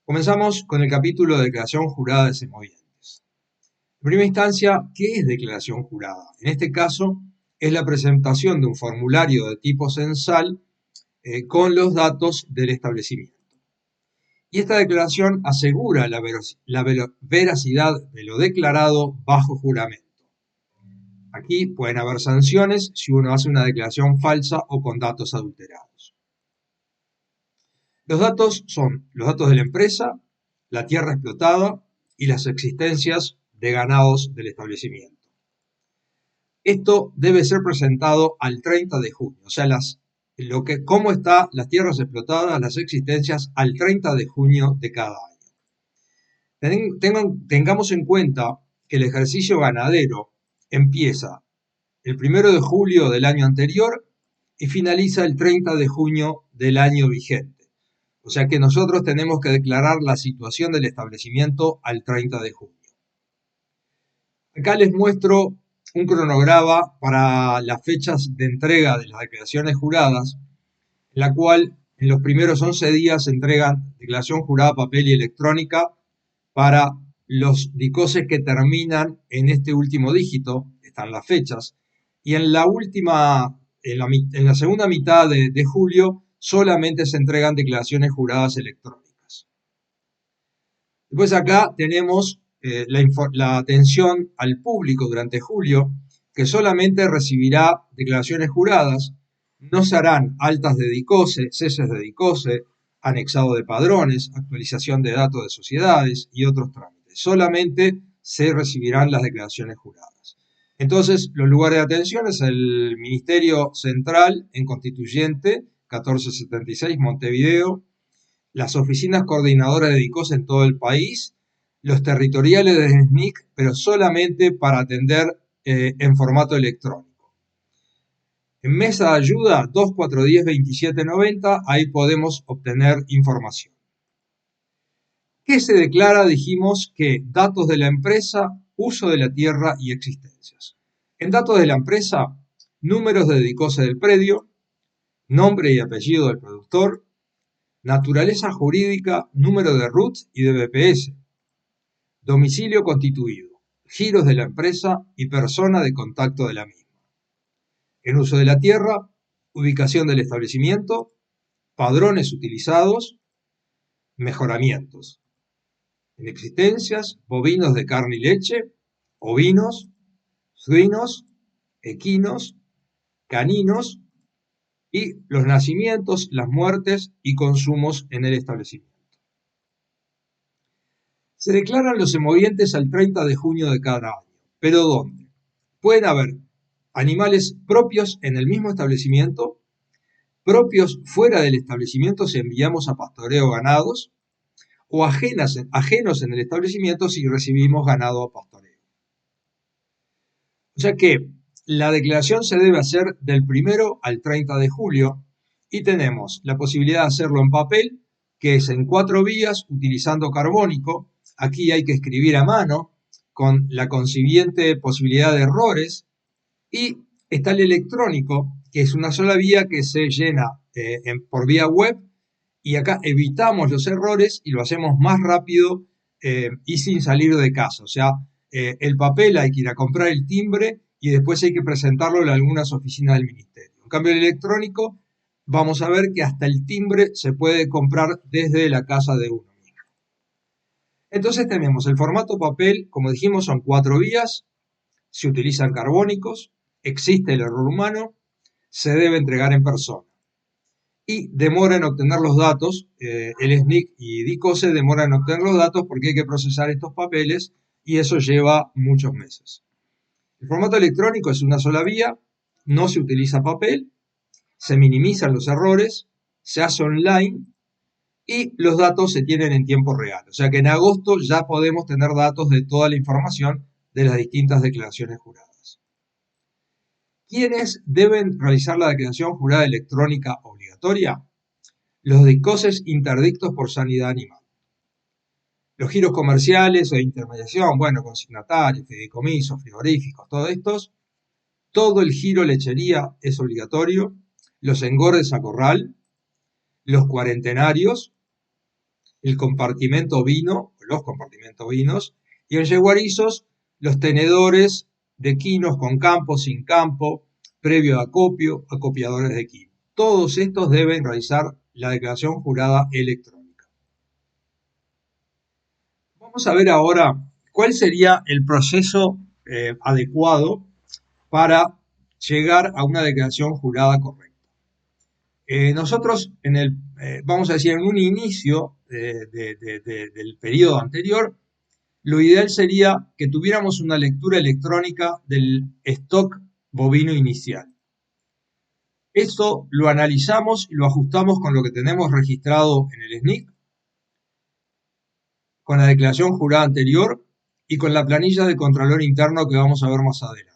Comenzamos con el capítulo de declaración jurada de semovientes. En primera instancia, ¿qué es declaración jurada? En este caso, es la presentación de un formulario de tipo censal con los datos del establecimiento. Y esta declaración asegura la veracidad de lo declarado bajo juramento. Aquí pueden haber sanciones si uno hace una declaración falsa o con datos adulterados. Los datos son los datos de la empresa, la tierra explotada y las existencias de ganados del establecimiento. Esto debe ser presentado al 30 de junio, o sea, cómo están las tierras explotadas, las existencias al 30 de junio de cada año. Tengamos en cuenta que el ejercicio ganadero empieza el 1 de julio del año anterior y finaliza el 30 de junio del año vigente. O sea que nosotros tenemos que declarar la situación del establecimiento al 30 de junio. Acá les muestro un cronograma para las fechas de entrega de las declaraciones juradas, en la cual en los primeros 11 días se entregan declaración jurada, papel y electrónica para los DICOSES que terminan en este último dígito, están las fechas, y en la segunda mitad de julio solamente se entregan declaraciones juradas electrónicas. Después acá tenemos la atención al público durante julio, que solamente recibirá declaraciones juradas, no se harán altas de DICOSE, ceses de DICOSE, anexado de padrones, actualización de datos de sociedades y otros trámites. Solamente se recibirán las declaraciones juradas. Entonces, los lugares de atención es el Ministerio Central en Constituyente, 1476, Montevideo, las oficinas coordinadoras de DICOSE en todo el país, los territoriales de SNIC, pero solamente para atender en formato electrónico. En mesa de ayuda 2410-2790, ahí podemos obtener información. ¿Qué se declara? Dijimos que datos de la empresa, uso de la tierra y existencias. En datos de la empresa, números de DICOSE del predio, nombre y apellido del productor, naturaleza jurídica, número de RUT y de BPS, domicilio constituido, giros de la empresa y persona de contacto de la misma. En uso de la tierra, ubicación del establecimiento, padrones utilizados, mejoramientos. En existencias, bovinos de carne y leche, ovinos, suinos, equinos, caninos y los nacimientos, las muertes y consumos en el establecimiento. Se declaran los semovientes al 30 de junio de cada año. ¿Pero dónde? Pueden haber animales propios en el mismo establecimiento, propios fuera del establecimiento si enviamos a pastoreo ganados, o ajenos en el establecimiento si recibimos ganado a pastoreo. O sea que la declaración se debe hacer del 1 al 30 de julio y tenemos la posibilidad de hacerlo en papel, que es en 4 vías utilizando carbónico. Aquí hay que escribir a mano con la consiguiente posibilidad de errores, y está el electrónico, que es una sola vía que se llena por vía web, y acá evitamos los errores y lo hacemos más rápido y sin salir de casa. O sea, el papel hay que ir a comprar el timbre y después hay que presentarlo en algunas oficinas del ministerio. En cambio, el electrónico, vamos a ver que hasta el timbre se puede comprar desde la casa de uno mismo. Entonces tenemos el formato papel, como dijimos, son 4 vías, se utilizan carbónicos, existe el error humano, se debe entregar en persona. Y demora en obtener los datos, el SNIC y DICOSE demora en obtener los datos porque hay que procesar estos papeles y eso lleva muchos meses. El formato electrónico es una sola vía, no se utiliza papel, se minimizan los errores, se hace online y los datos se tienen en tiempo real. O sea que en agosto ya podemos tener datos de toda la información de las distintas declaraciones juradas. ¿Quiénes deben realizar la declaración jurada electrónica obligatoria? Los DICOSES interdictos por sanidad animal. Los giros comerciales o de intermediación, bueno, consignatarios, fideicomisos, frigoríficos, todos estos. Todo el giro lechería es obligatorio. Los engordes a corral, los cuarentenarios, el compartimento vino, los compartimentos vinos, y en yeguarizos los tenedores de quinos con campo, sin campo, previo acopio, acopiadores de quino. Todos estos deben realizar la declaración jurada electrónica. Vamos a ver ahora cuál sería el proceso adecuado para llegar a una declaración jurada correcta. Nosotros, vamos a decir, en un inicio del periodo anterior, lo ideal sería que tuviéramos una lectura electrónica del stock bovino inicial. Esto lo analizamos y lo ajustamos con lo que tenemos registrado en el SNIC, con la declaración jurada anterior y con la planilla de Contralor Interno que vamos a ver más adelante.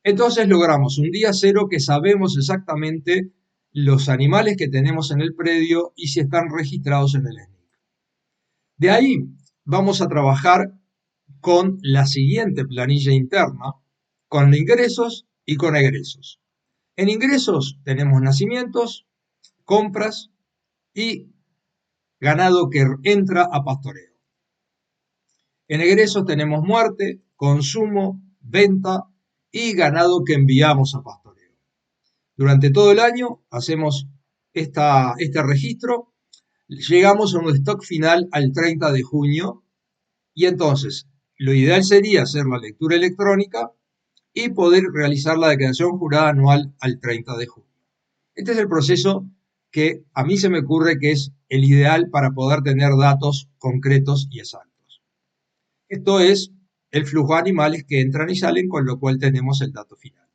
Entonces logramos un día cero que sabemos exactamente los animales que tenemos en el predio y si están registrados en el SNIC. De ahí vamos a trabajar con la siguiente planilla interna, con ingresos y con egresos. En ingresos tenemos nacimientos, compras y ganado que entra a pastoreo. En egresos tenemos muerte, consumo, venta y ganado que enviamos a pastoreo. Durante todo el año hacemos este registro, llegamos a un stock final al 30 de junio y entonces lo ideal sería hacer la lectura electrónica y poder realizar la declaración jurada anual al 30 de junio. Este es el proceso que a mí se me ocurre que es el ideal para poder tener datos concretos y exactos. Esto es el flujo de animales que entran y salen, con lo cual tenemos el dato final.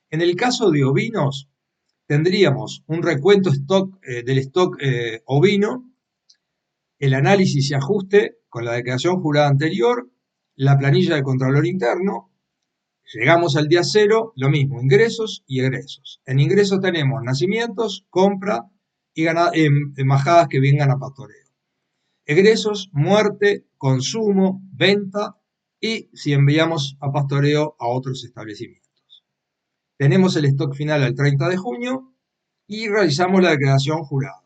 En el caso de ovinos, tendríamos un recuento del stock ovino, el análisis y ajuste con la declaración jurada anterior, la planilla de Contralor Interno. Llegamos al día cero, lo mismo, ingresos y egresos. En ingresos tenemos nacimientos, compra y majadas que vengan a pastoreo. Egresos, muerte, consumo, venta y si enviamos a pastoreo a otros establecimientos. Tenemos el stock final al 30 de junio y realizamos la declaración jurada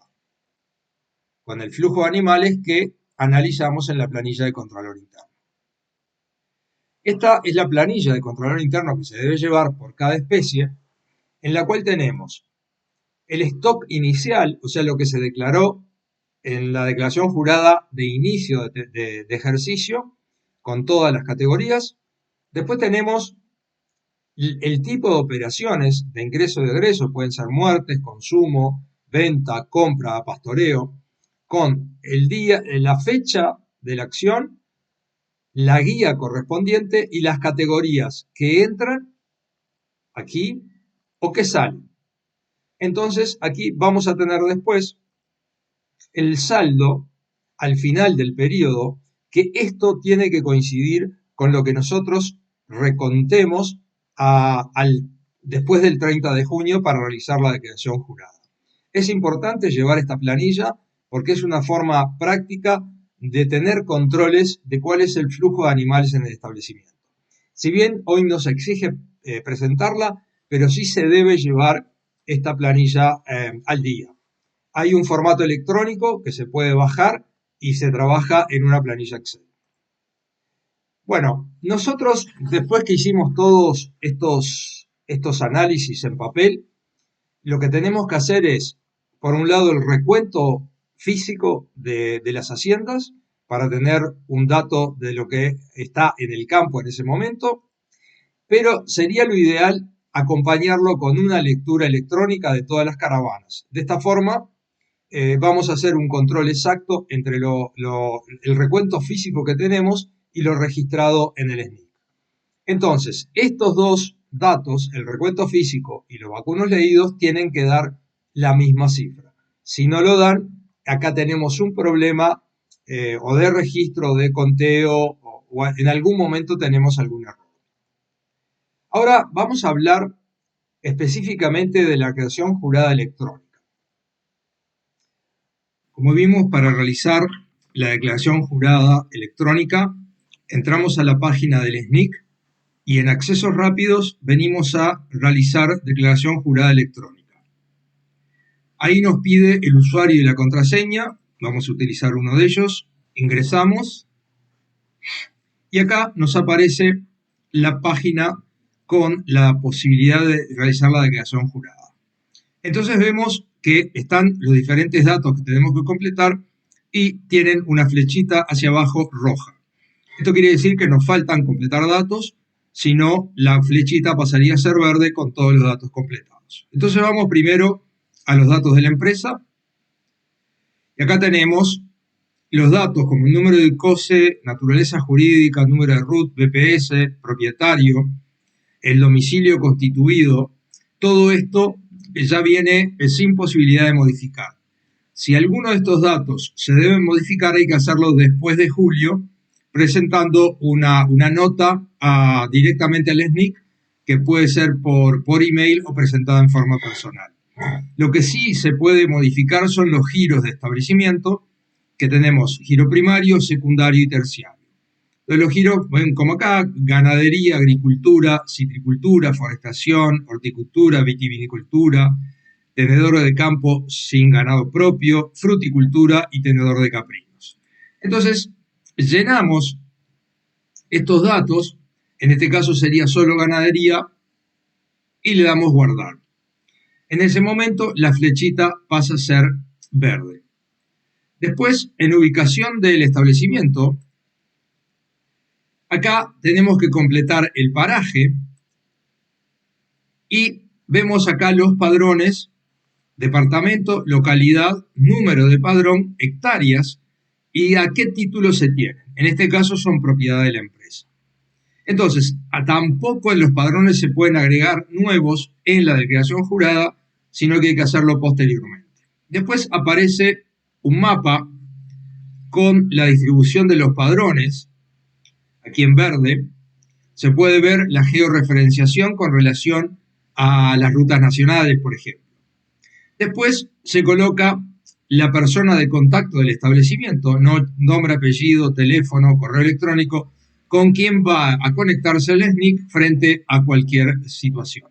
con el flujo de animales que analizamos en la planilla de Contralor Interno. Esta es la planilla de Contralor Interno que se debe llevar por cada especie, en la cual tenemos el stock inicial, o sea, lo que se declaró en la declaración jurada de inicio de ejercicio, con todas las categorías. Después tenemos el tipo de operaciones de ingreso y de egreso, pueden ser muertes, consumo, venta, compra, pastoreo, con el día, la fecha de la acción, la guía correspondiente y las categorías que entran aquí o que salen. Entonces aquí vamos a tener después el saldo al final del periodo, que esto tiene que coincidir con lo que nosotros recontemos después del 30 de junio para realizar la declaración jurada. Es importante llevar esta planilla porque es una forma práctica de tener controles de cuál es el flujo de animales en el establecimiento. Si bien hoy no se exige presentarla, pero sí se debe llevar esta planilla al día. Hay un formato electrónico que se puede bajar y se trabaja en una planilla Excel. Bueno, nosotros después que hicimos todos estos análisis en papel, lo que tenemos que hacer es, por un lado, el recuento físico de las haciendas para tener un dato de lo que está en el campo en ese momento, pero sería lo ideal acompañarlo con una lectura electrónica de todas las caravanas. De esta forma, vamos a hacer un control exacto entre el recuento físico que tenemos y lo registrado en el SNIC. Entonces, estos dos datos, el recuento físico y los vacunos leídos, tienen que dar la misma cifra. Si no lo dan, acá tenemos un problema o de registro, de conteo, o en algún momento tenemos algún error. Ahora vamos a hablar específicamente de la declaración jurada electrónica. Como vimos, para realizar la declaración jurada electrónica, entramos a la página del SNIC y en accesos rápidos venimos a realizar declaración jurada electrónica. Ahí nos pide el usuario y la contraseña Vamos a utilizar uno de ellos. Ingresamos. Y acá nos aparece la página con la posibilidad de realizar la declaración jurada. Entonces vemos que están los diferentes datos que tenemos que completar y tienen una flechita hacia abajo roja. Esto quiere decir que nos faltan completar datos, si no, la flechita pasaría a ser verde con todos los datos completados. Entonces vamos primero a los datos de la empresa. Y acá tenemos los datos como el número de COSE, naturaleza jurídica, número de RUT, BPS, propietario, el domicilio constituido. Todo esto ya viene sin posibilidad de modificar. Si alguno de estos datos se deben modificar, hay que hacerlo después de julio, presentando una nota directamente al SNIC, que puede ser por email o presentada en forma personal. Lo que sí se puede modificar son los giros de establecimiento, que tenemos giro primario, secundario y terciario. Entonces los giros, ven como acá, ganadería, agricultura, citricultura, forestación, horticultura, vitivinicultura, tenedor de campo sin ganado propio, fruticultura y tenedor de caprinos. Entonces, llenamos estos datos, en este caso sería solo ganadería, y le damos guardar. En ese momento, la flechita pasa a ser verde. Después, en ubicación del establecimiento, acá tenemos que completar el paraje y vemos acá los padrones, departamento, localidad, número de padrón, hectáreas y a qué título se tiene. En este caso son propiedad de la empresa. Entonces, tampoco en los padrones se pueden agregar nuevos en la declaración jurada, sino que hay que hacerlo posteriormente. Después aparece un mapa con la distribución de los padrones. Aquí en verde se puede ver la georreferenciación con relación a las rutas nacionales, por ejemplo. Después se coloca la persona de contacto del establecimiento, nombre, apellido, teléfono, correo electrónico, con quien va a conectarse el SNIC frente a cualquier situación.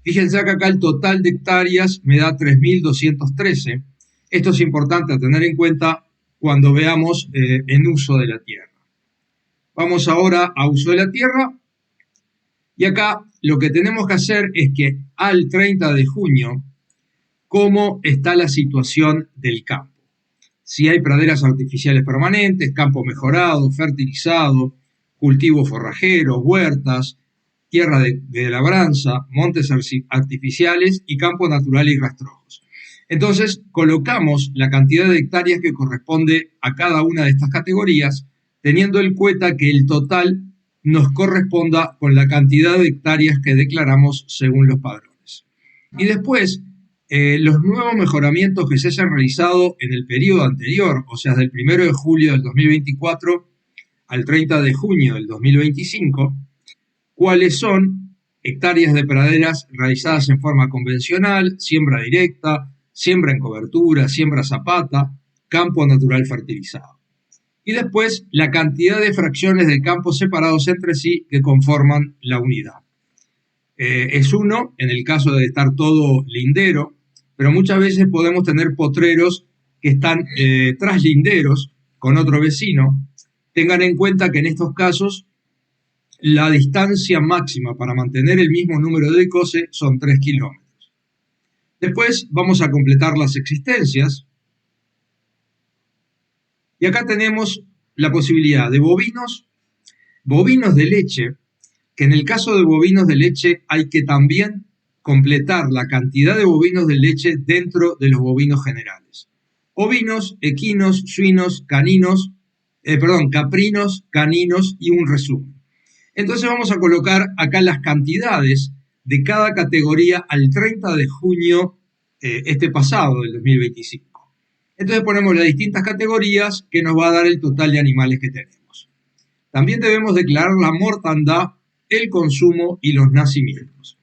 Fíjense que acá el total de hectáreas me da 3.213. Esto es importante a tener en cuenta cuando veamos en uso de la tierra. Vamos ahora a uso de la tierra. Y acá lo que tenemos que hacer es que al 30 de junio, cómo está la situación del campo. Si hay praderas artificiales permanentes, campo mejorado, fertilizado, cultivos forrajeros, huertas, tierra de labranza, montes artificiales y campos naturales y rastrojos. Entonces, colocamos la cantidad de hectáreas que corresponde a cada una de estas categorías, teniendo en cuenta que el total nos corresponda con la cantidad de hectáreas que declaramos según los padrones. Y después, los nuevos mejoramientos que se hayan realizado en el periodo anterior, o sea, del 1 de julio del 2024 al 30 de junio del 2025, cuáles son hectáreas de praderas realizadas en forma convencional, siembra directa, siembra en cobertura, siembra zapata, campo natural fertilizado. Y después la cantidad de fracciones de campos separados entre sí que conforman la unidad. Es uno en el caso de estar todo lindero, pero muchas veces podemos tener potreros que están tras linderos con otro vecino. Tengan en cuenta que en estos casos la distancia máxima para mantener el mismo número de COSE son 3 kilómetros. Después vamos a completar las existencias. Y acá tenemos la posibilidad de bovinos de leche, que en el caso de bovinos de leche hay que también completar la cantidad de bovinos de leche dentro de los bovinos generales. Ovinos, equinos, suinos, caprinos, caninos y un resumen. Entonces vamos a colocar acá las cantidades de cada categoría al 30 de junio pasado, del 2025. Entonces ponemos las distintas categorías que nos va a dar el total de animales que tenemos. También debemos declarar la mortandad, el consumo y los nacimientos.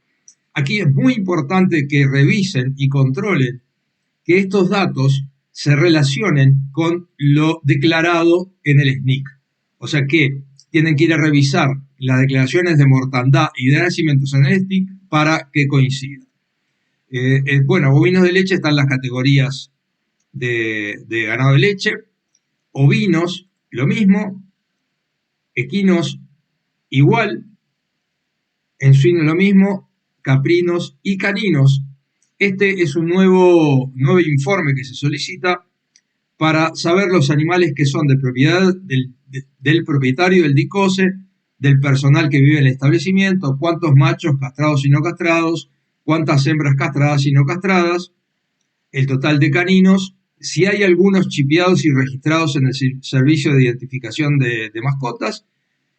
Aquí es muy importante que revisen y controlen que estos datos se relacionen con lo declarado en el SNIC. O sea que tienen que ir a revisar las declaraciones de mortandad y de nacimientos en el SNIC para que coincidan. Bovinos de leche están las categorías de ganado de leche, ovinos, lo mismo, equinos, igual, en suino lo mismo, caprinos y caninos. Este es un nuevo informe que se solicita para saber los animales que son de propiedad del propietario del DICOSE, del personal que vive en el establecimiento, cuántos machos castrados y no castrados, cuántas hembras castradas y no castradas, el total de caninos, si hay algunos chipeados y registrados en el servicio de identificación de mascotas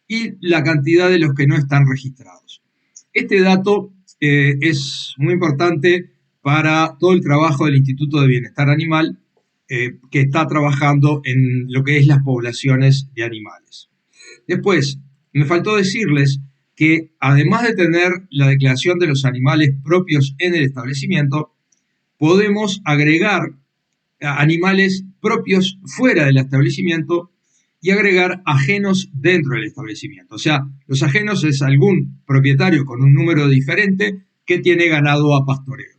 y la cantidad de los que no están registrados. Este dato es muy importante para todo el trabajo del Instituto de Bienestar Animal, que está trabajando en lo que es las poblaciones de animales. Después, me faltó decirles que además de tener la declaración de los animales propios en el establecimiento, podemos agregar animales propios fuera del establecimiento y agregar ajenos dentro del establecimiento. O sea, los ajenos es algún propietario con un número diferente que tiene ganado a pastoreo.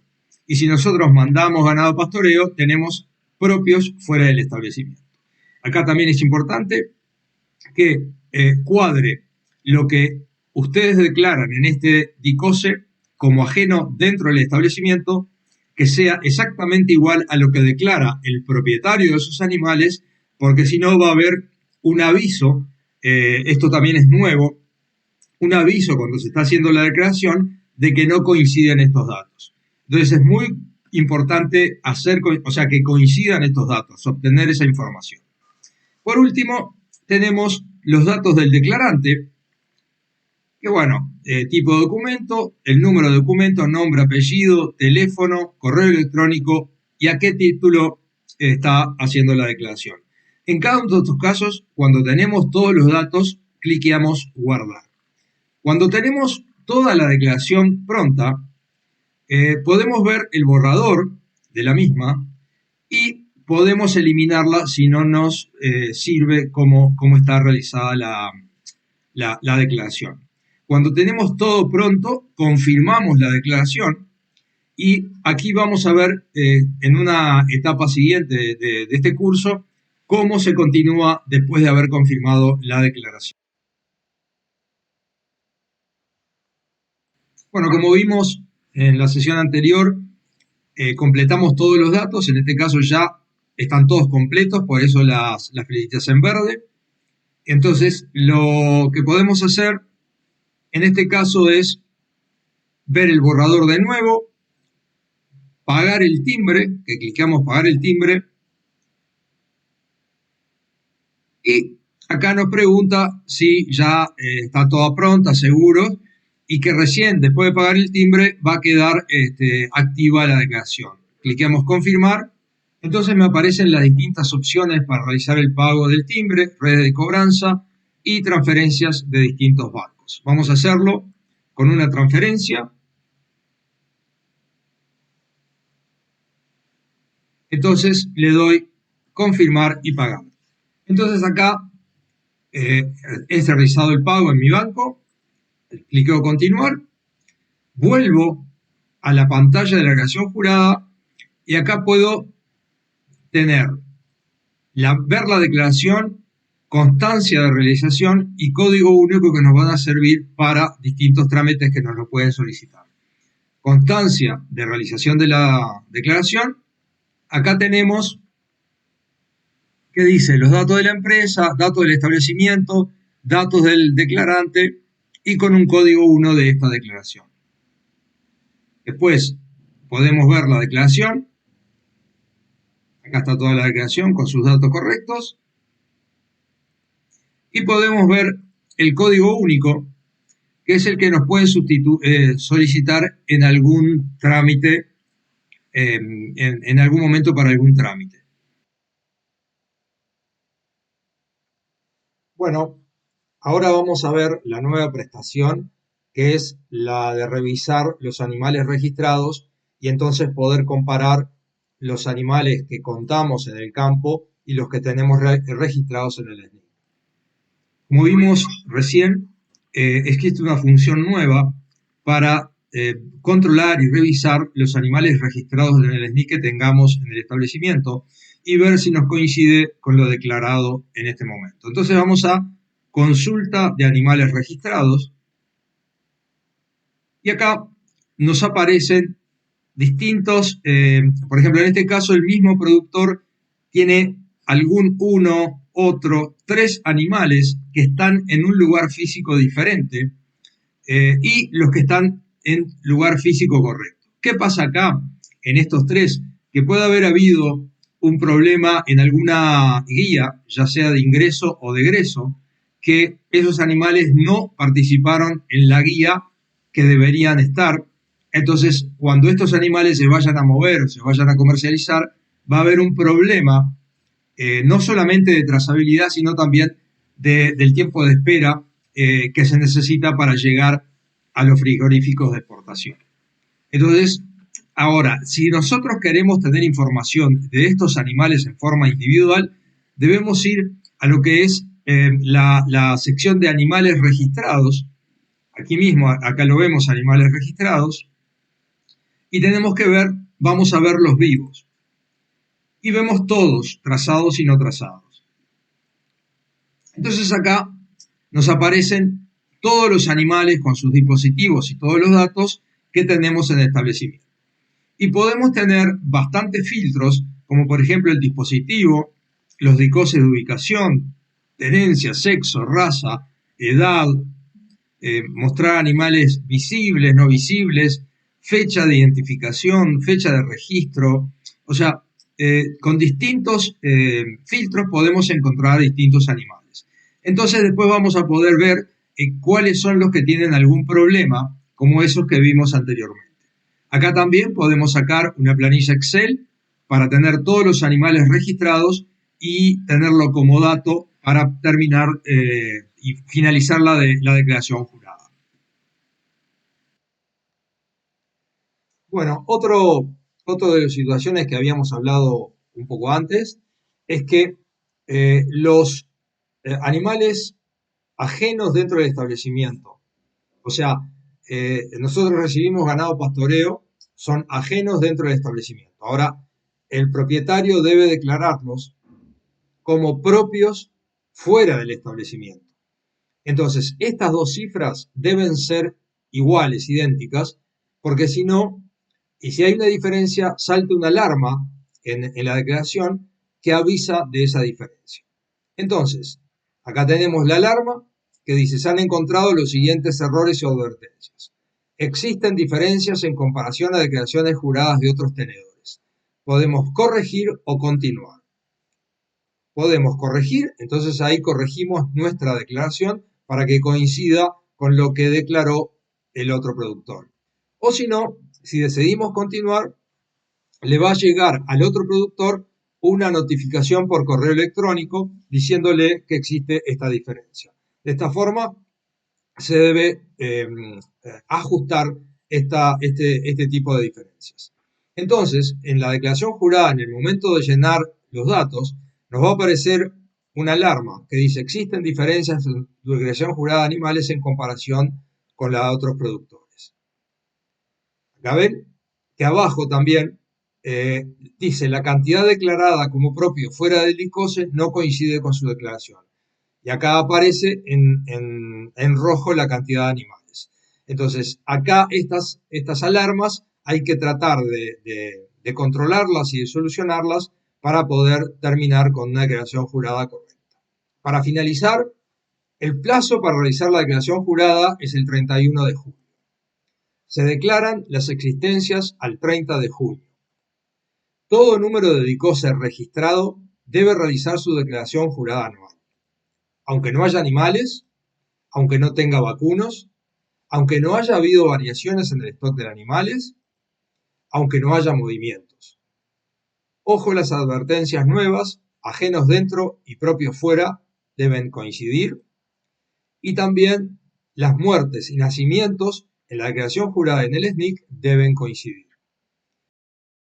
Y si nosotros mandamos ganado a pastoreo, tenemos propios fuera del establecimiento. Acá también es importante que cuadre lo que ustedes declaran en este DICOSE como ajeno dentro del establecimiento, que sea exactamente igual a lo que declara el propietario de esos animales, porque si no va a haber un aviso, esto también es nuevo, un aviso cuando se está haciendo la declaración de que no coinciden estos datos. Entonces es muy importante que coincidan estos datos, obtener esa información. Por último, tenemos los datos del declarante, que bueno, tipo de documento, el número de documento, nombre, apellido, teléfono, correo electrónico y a qué título está haciendo la declaración. En cada uno de estos casos, cuando tenemos todos los datos, cliqueamos guardar. Cuando tenemos toda la declaración pronta, podemos ver el borrador de la misma y podemos eliminarla si no nos sirve cómo está realizada la declaración. Cuando tenemos todo pronto, confirmamos la declaración y aquí vamos a ver en una etapa siguiente de este curso cómo se continúa después de haber confirmado la declaración. Bueno, como vimos en la sesión anterior, completamos todos los datos, en este caso ya están todos completos, por eso las flechitas en verde. Entonces, lo que podemos hacer en este caso es ver el borrador de nuevo, pagar el timbre, que cliqueamos pagar el timbre, y acá nos pregunta si ya está toda pronta, seguro, y que recién después de pagar el timbre va a quedar activa la declaración. Cliqueamos confirmar, entonces me aparecen las distintas opciones para realizar el pago del timbre, redes de cobranza y transferencias de distintos bancos. Vamos a hacerlo con una transferencia. Entonces le doy confirmar y pagar. Entonces acá he realizado el pago en mi banco, cliqueo continuar, vuelvo a la pantalla de la declaración jurada y acá puedo tener ver la declaración, constancia de realización y código único que nos van a servir para distintos trámites que nos lo pueden solicitar. Constancia de realización de la declaración. Acá tenemos que dice los datos de la empresa, datos del establecimiento, datos del declarante y con un código 1 de esta declaración. Después podemos ver la declaración. Acá está toda la declaración con sus datos correctos. Y podemos ver el código único, que es el que nos pueden solicitar en algún trámite, en algún momento para algún trámite. Bueno, ahora vamos a ver la nueva prestación, que es la de revisar los animales registrados y entonces poder comparar los animales que contamos en el campo y los que tenemos registrados en el SNI. Como vimos recién, existe una función nueva para controlar y revisar los animales registrados en el SNI que tengamos en el establecimiento. y ver si nos coincide con lo declarado en este momento. Entonces vamos a consulta de animales registrados y acá nos aparecen distintos, por ejemplo, en este caso el mismo productor tiene tres animales que están en un lugar físico diferente y los que están en lugar físico correcto. ¿Qué pasa acá en estos tres? Que puede haber habido un problema en alguna guía, ya sea de ingreso o de egreso, que esos animales no participaron en la guía que deberían estar. Entonces, cuando estos animales se vayan a mover, se vayan a comercializar, va a haber un problema, no solamente de trazabilidad, sino también del tiempo de espera que se necesita para llegar a los frigoríficos de exportación. Entonces, ahora, si nosotros queremos tener información de estos animales en forma individual, debemos ir a lo que es la sección de animales registrados. Aquí mismo, acá lo vemos, animales registrados. Y tenemos que ver, vamos a ver los vivos. Y vemos todos, trazados y no trazados. Entonces acá nos aparecen todos los animales con sus dispositivos y todos los datos que tenemos en el establecimiento. Y podemos tener bastantes filtros, como por ejemplo el dispositivo, los DICOSes de ubicación, tenencia, sexo, raza, edad, mostrar animales visibles, no visibles, fecha de identificación, fecha de registro. O sea, con distintos filtros podemos encontrar distintos animales. Entonces después vamos a poder ver cuáles son los que tienen algún problema, como esos que vimos anteriormente. Acá también podemos sacar una planilla Excel para tener todos los animales registrados y tenerlo como dato para terminar y finalizar la declaración jurada. Bueno, otro de las situaciones que habíamos hablado un poco antes es que los animales ajenos dentro del establecimiento, o sea, nosotros recibimos ganado pastoreo, son ajenos dentro del establecimiento. Ahora, el propietario debe declararlos como propios fuera del establecimiento. Entonces, estas dos cifras deben ser iguales, idénticas, porque si no, y si hay una diferencia, salta una alarma en la declaración que avisa de esa diferencia. Entonces, acá tenemos la alarma que dice, se han encontrado los siguientes errores y advertencias. Existen diferencias en comparación a declaraciones juradas de otros tenedores. Podemos corregir o continuar. Podemos corregir, entonces ahí corregimos nuestra declaración para que coincida con lo que declaró el otro productor. O si no, si decidimos continuar, le va a llegar al otro productor una notificación por correo electrónico diciéndole que existe esta diferencia. De esta forma, se debe ajustar este tipo de diferencias. Entonces, en la declaración jurada, en el momento de llenar los datos, nos va a aparecer una alarma que dice existen diferencias en tu declaración jurada de animales en comparación con la de otros productores. Acá ven que abajo también dice la cantidad declarada como propio fuera del ICOSE no coincide con su declaración. Y acá aparece en rojo la cantidad de animales. Entonces, acá estas alarmas hay que tratar de controlarlas y de solucionarlas para poder terminar con una declaración jurada correcta. Para finalizar, el plazo para realizar la declaración jurada es el 31 de julio. Se declaran las existencias al 30 de junio. Todo número de DICOSE registrado debe realizar su declaración jurada anual. Aunque no haya animales, aunque no tenga vacunos, aunque no haya habido variaciones en el stock de animales, aunque no haya movimientos. Ojo, las advertencias nuevas, ajenos dentro y propios fuera, deben coincidir. Y también las muertes y nacimientos en la declaración jurada en el SNIC deben coincidir.